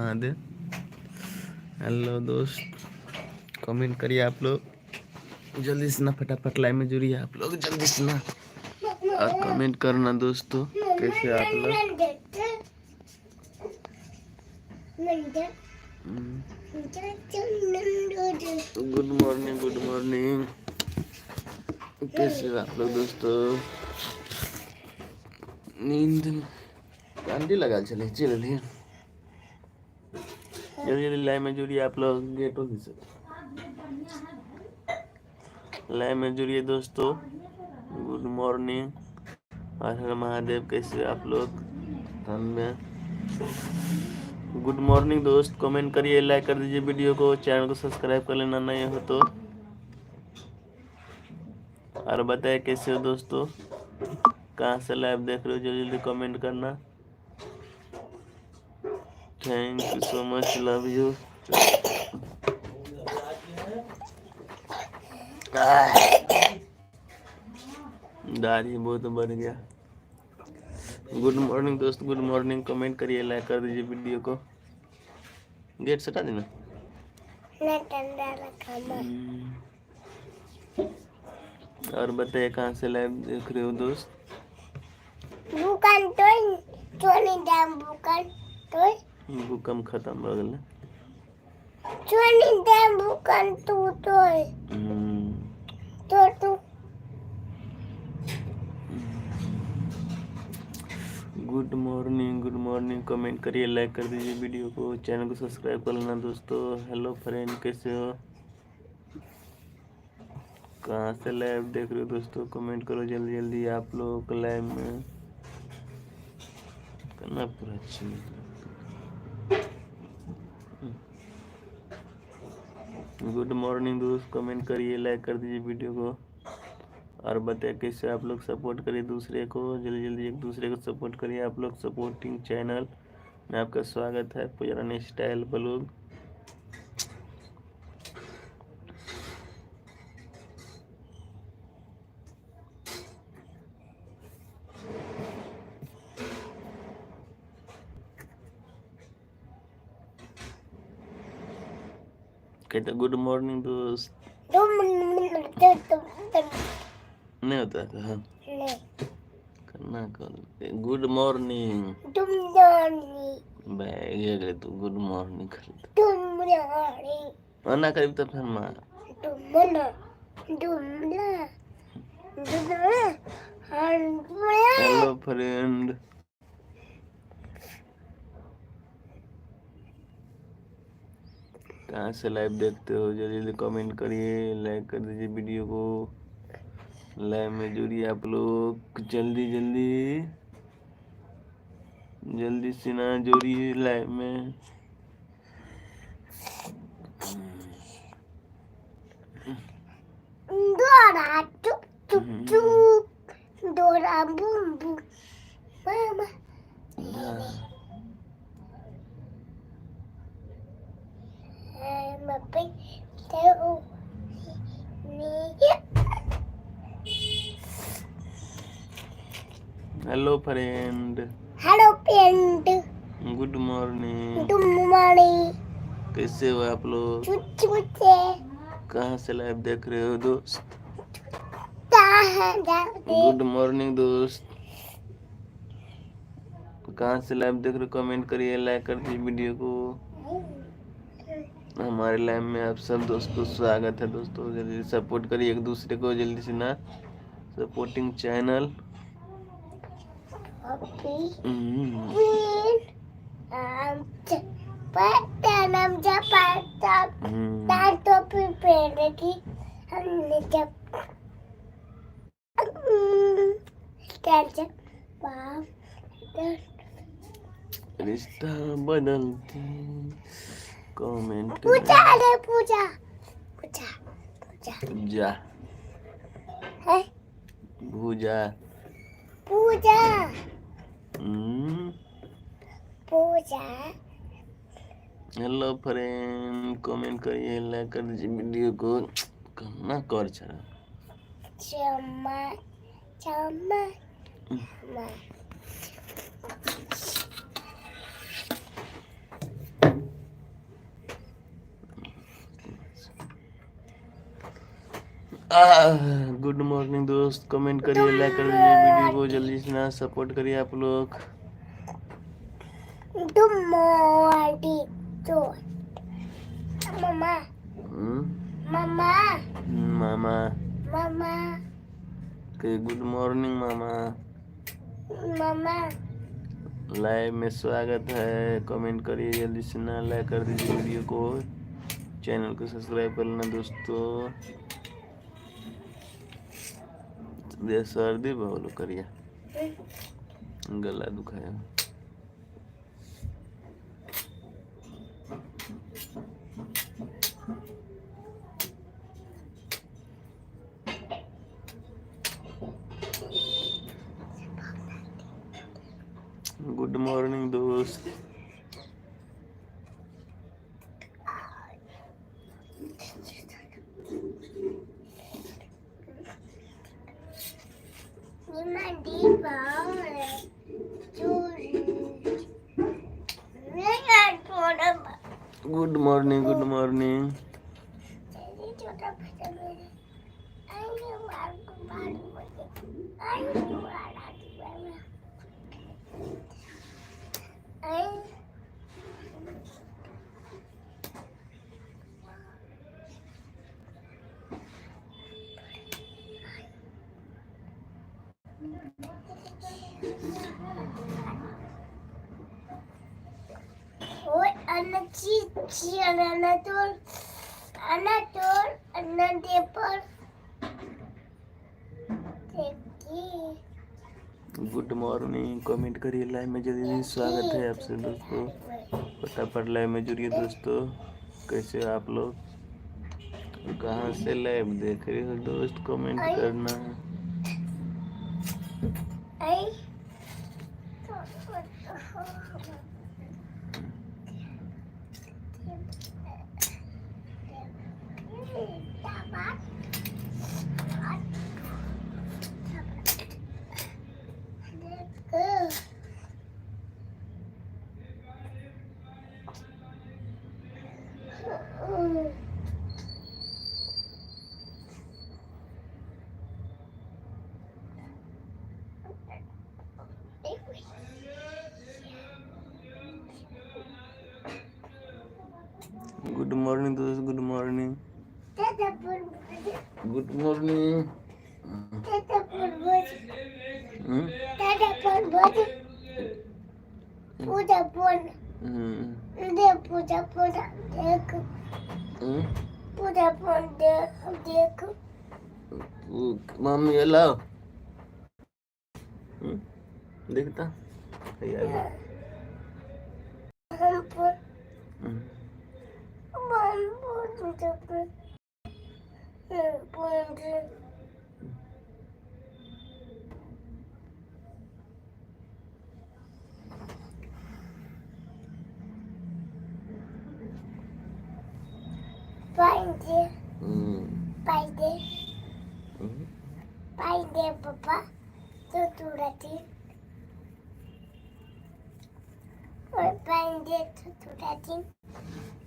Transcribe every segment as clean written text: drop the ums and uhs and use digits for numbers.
Mahadev. Hello दोस्त, comment करिए आप लोग जल्दी से ना, फटाफट लाइन में जुड़िए आप लोग जल्दी से ना, और कमेंट करना दोस्तों कैसे आप लोग। गुड मॉर्निंग, गुड मॉर्निंग, कैसे आप लोग दोस्तों। नींद आंटी लगा चलिए जल्दी जल्दी लाइन में जुड़िए आप लोग, गेट हो से लाइन में जुड़िए दोस्तों। गुड मॉर्निंग, हर हर महादेव, कैसे आप लोग। धन्यवाद, गुड मॉर्निंग दोस्त, कमेंट करिए, लाइक कर दीजिए वीडियो को, चैनल को सब्सक्राइब कर लेना नहीं हो तो। और बताए कैसे हो दोस्तों, कहाँ से लाइव देख रहे हो, जल्दी जल्दी कमेंट करना। Thank you so much, love you. दाढ़ी बहुत बढ़ गया। गुड मॉर्निंग दोस्त, गुड मॉर्निंग, कमेंट करिए, लाइक कर दीजिए वीडियो को। गेट सटा देना। और बताइए कहाँ से लाइव देख रहे हो दोस्त। भूकंप खत्म हो गया। Good morning, good morning, comment करिए, लाइक कर दीजिए वीडियो को, चैनल को सब्सक्राइब कर लेना दोस्तों। हेलो फ्रेंड, कैसे हो, कहाँ से लाइव देख रहे हो दोस्तों, कमेंट करो जल्दी जल्दी आप लोगों को लाइव में करना पूरा अच्छा। गुड मॉर्निंग दोस्त, कमेंट करिए, लाइक कर दीजिए वीडियो को, और बताइए कैसे आप लोग सपोर्ट करिए दूसरे को, जल्दी जल्दी एक दूसरे को सपोर्ट करिए आप लोग। सपोर्टिंग चैनल में आपका स्वागत है, पुराने स्टाइल ब्लॉग। कहते गुड मॉर्निंग दोस्त, नहीं होता था करना कर। गुड मॉर्निंग बैग तू गुड मॉर्निंग कर ना करीब तो फिर मार। हेलो फ्रेंड, कहाँ से लाइव देखते हो, जल्दी जल्दी कमेंट करिए, लाइक कर दीजिए वीडियो को, लाइव में जुड़िए आप लोग जल्दी जल्दी जल्दी से ना जुड़िए लाइव में। डोरा चुप चुप चुप, डोरा बूम बूम मामा। Hello friend, hello friend, good morning, good morning, कैसे हो आप लोग, कहाँ से लाइव देख रहे हो दोस्त। गुड मॉर्निंग दोस्त, कहाँ से लाइव देख रहे हो, कमेंट करिए, लाइक कर दीजिए वीडियो को। हमारे लाइव में आप सब दोस्तों को स्वागत है दोस्तों, जल्दी सपोर्ट करिए एक दूसरे को जल्दी से ना, सपोर्टिंग चैनल। रिश्ता बदलती कमेंट पूजा रे पूजा पूजा पूजा है पूजा पूजा पूजा। हेलो फ्रेंड, कमेंट करिए, लाइक कर दीजिए वीडियो को, करना कर चला चम्मा चम्मा। गुड मॉर्निंग दोस्त, कमेंट करिए, लाइक कर दीजिए वीडियो को, जल्दी से ना सपोर्ट करिए आप लोग। गुड मॉर्निंग मामा मामा मामा मामा गुड मॉर्निंग मामा। मामा लाइव में स्वागत है, कमेंट करिए, जल्दी से ना लाइक कर दीजिए वीडियो को, चैनल को सब्सक्राइब कर लेना दोस्तों। सर्दी बहुत करिए, गला दुखाया। गुड मॉर्निंग दोस्त। Good morning, good morning. Good morning, comment करिए, लाइव में जल्दी स्वागत है आपसे दोस्तों। फटाफट लाइव में जुड़िए दोस्तों। कैसे हो आप लोग, कहाँ से लाइव देख रहे हो दोस्त, कमेंट करना। गुड मॉर्निंग दोस्त, good morning, good morning. Mummy लाओ, देखता पापा तो तुरती और पाएंगे तो तुरती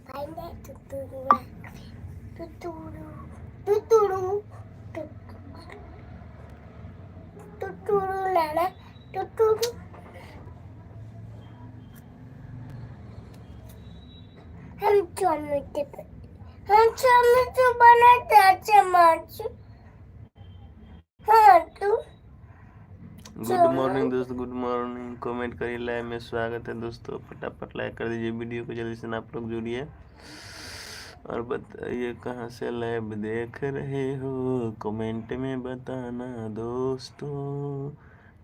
पाएंगे तो तुरुआ tuturu tuturu tuturu nana tuturu हम चॉमिटे बनाते अच्छे मार्च। हाँ तू गुड मॉर्निंग दोस्त, गुड मॉर्निंग, कमेंट करिए, लाइव में स्वागत है दोस्तों। फटाफट लाइक कर दीजिए वीडियो को, जल्दी से आप लोग जुड़िए और बताइए कहाँ से लाइव देख रहे हो, कमेंट में बताना दोस्तों।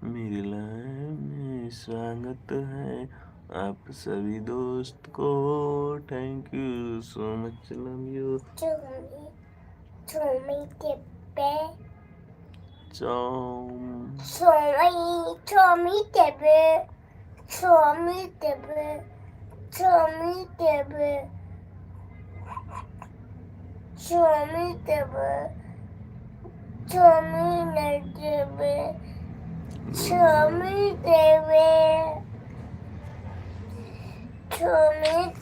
मेरी लाइव में स्वागत है आप सभी दोस्त को। Thank you so much, love you.